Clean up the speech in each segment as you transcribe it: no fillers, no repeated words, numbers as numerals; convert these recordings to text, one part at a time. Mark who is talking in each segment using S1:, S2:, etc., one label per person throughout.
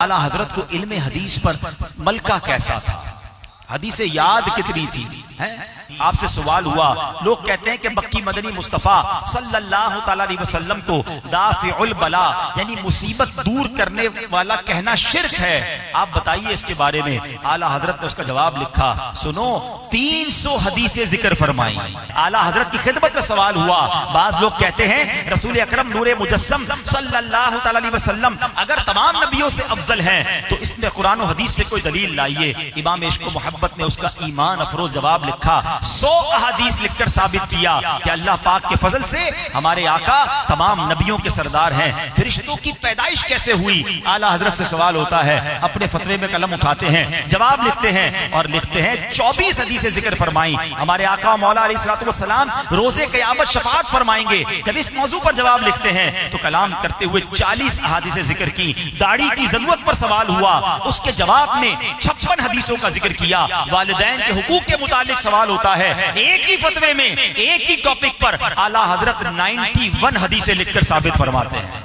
S1: आला हजरत को इल्म हदीस पर मलका कैसा था, हदीस याद कितनी थी हैं? आपसे सवाल हुआ, लोग कहते हैं कि मक्की मदनी मुस्तफा सल्लल्लाहु तआला अलैहि वसल्लम को दाफिउल बला यानी मुसीबत दूर करने वाला कहना शिर्क है, आप बताइए इसके बारे में। आला हजरत ने उसका जवाब लिखा, सुनो 300 हदीसें जिक्र फरमाई। आला हजरत की खिदमत में सवाल हुआ, बाज लोग कहते हैं रसूल अकरम नूरे मुजस्सम सल्लल्लाहु तआला अलैहि वसल्लम अगर तमाम नबियों से अफजल हैं तो इसमें कुरान और हदीस से कोई दलील लाइए। इमाम इश्क व मोहब्बत ने उसका ईमान अफरोज जवाब लिखा, 100 अहादीस लिखकर साबित किया कि अल्लाह पाक के फजल से हमारे आका तमाम नबियों के सरदार हैं। फरिश्तों की पैदाइश कैसे हुई, आला हजरत से सवाल होता है। अपने फतवे में कलम उठाते हैं, जवाब लिखते हैं और लिखते हैं 24 हदीसें जिक्र फरमाई। हमारे आका मौला अलैहिस्सलातु वस्सलाम रोजे क़यामत शफाअत फरमाएंगे। जब इस मौजू पर जवाब लिखते हैं तो कलाम करते हुए 40 अहादीसें जिक्र की। दाढ़ी की जरूरत पर सवाल हुआ, उसके जवाब में 56 हदीसों का जिक्र किया। वालिदैन के हुकूक के मुतालिक सवाल होता है, एक ही फतवे में एक ही टॉपिक पर आला हजरत 91 हदीसें लिखकर साबित फरमाते हैं।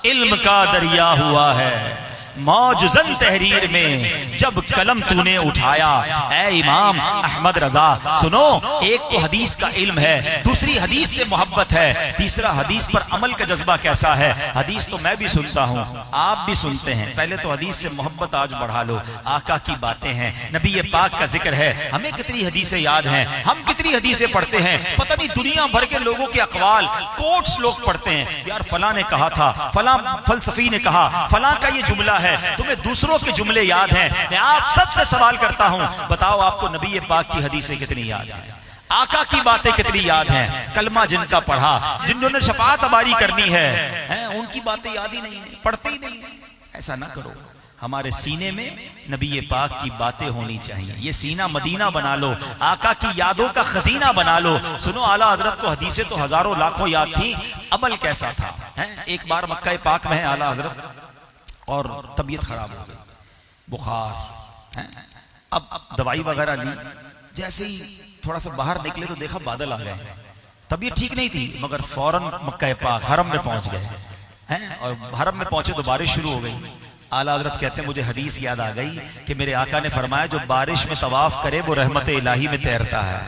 S1: इल्म का दरिया हुआ है मौजज़न तहरीर में जब कलम तूने उठाया। ऐ इमाम अहमद रजा सुनो, एक तो हदीस का इल्म है, दूसरी हदीस से मोहब्बत है, तीसरा हदीस पर अमल का जज्बा कैसा है। हदीस तो मैं भी सुनता हूँ, आप भी सुनते हैं, पहले तो हदीस से मोहब्बत आज बढ़ा लो। आका की बातें हैं, नबी पाक का जिक्र है, हमें कितनी हदीसें याद हैं, हम कितनी हदीसें पढ़ते हैं। पता नहीं दुनिया भर के लोगों के अकवाल कोट्स लोग पढ़ते हैं, यार फला ने कहा था, फला फलसफी ने कहा, फला का ये जुमला है, तुम्हें दूसरों के जुमले याद हैं। मैं आप सबसे सवाल करता हूं, बताओ आपको नबी पाक की हदीसें कितनी याद हैं, आका की बातें कितनी याद हैं। कलमा जिनका पढ़ा, जिन्होंने शफाअत हमारी करनी है, उनकी बातें याद ही नहीं, पढ़ते ही नहीं। ऐसा ना करो, हमारे सीने में नबी पाक की बातें होनी चाहिए। ये सीना मदीना बना लो, आका की यादों का खजीना बना लो। सुनो, आला हजरत को हदीसें तो हजारों लाखों याद थी, अमल कैसा था। एक बार मक्का पाक में है आला हजरत और तबीयत खराब हो गई, बुखार, अब दवाई वगैरह ली, जैसे ही थोड़ा सा बाहर निकले तो देखा बादल आ गए। तबीयत ठीक नहीं थी मगर फौरन मक्का पाक हरम में पहुंच गए हैं और हरम में पहुंचे तो बारिश शुरू हो गई। आला हजरत कहते हैं मुझे हदीस याद आ गई कि मेरे आका ने फरमाया जो बारिश में तवाफ करे वो रहमत इलाही में तैरता है।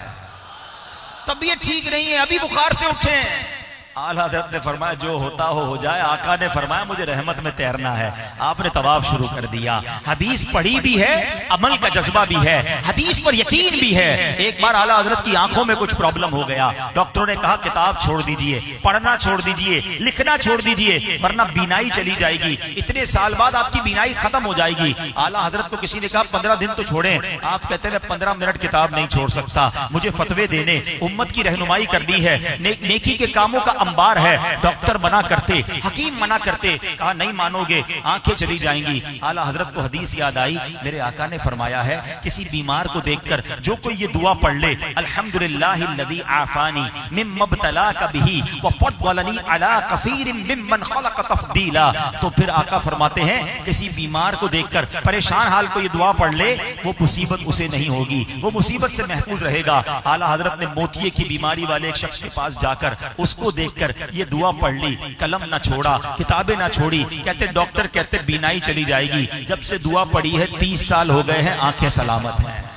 S1: तबीयत ठीक नहीं है, अभी बुखार से उठे हैं। आला हज़रत ने फरमाया जो होता हो जाए। आका ने फरमाया मुझे रहमत में तैरना है। आपने तवाफ शुरू कर दिया। हदीस पढ़ी भी है, अमल का जज्बा भी है, हदीस पर यकीन भी है। एक बार आला हज़रत की आंखों में कुछ प्रॉब्लम हो गया, डॉक्टरों ने कहा किताब छोड़ दीजिए, पढ़ना छोड़ दीजिए, लिखना छोड़ दीजिए, वरना बीनाई चली जाएगी, इतने साल बाद आपकी बीनाई खत्म हो जाएगी। आला हज़रत को किसी ने कहा 15 दिन तो छोड़ें। आप कहते हैं 15 मिनट किताब नहीं छोड़ सकता, मुझे फतवे देने, उम्मत की रहनुमाई करनी है, नेकी के कामों का अंबार है। डॉक्टर मना करते, हकीम मना करते, कहा नहीं मानोगे आंखें चली जाएंगी। आला हजरत को हदीस याद आई, मेरे आका ने फरमाया है किसी बीमार को देखकर जो कोई ये दुआ पढ़ ले, अल्हम्दुलिल्लाहिल्लज़ी आफानी मिम्मा इब्तलाका बिही व फद्दलनी अला कसीरिम मिम्मन खलक तफदीला, तो फिर आका फरमाते हैं किसी बीमार को देखकर, परेशान हाल को ये दुआ पढ़ ले, वो मुसीबत उसे नहीं होगी, वो मुसीबत से महफूज रहेगा। आला हजरत ने मोतिये की बीमारी वाले एक शख्स के पास जाकर उसको देखकर ये दुआ पढ़ ली, कलम ना छोड़ा, किताबें ना छोड़ी। कहते डॉक्टर कहते बीनाई चली जाएगी। जब से दुआ पढ़ी है 30 साल हो गए हैं, आंखें सलामत हैं।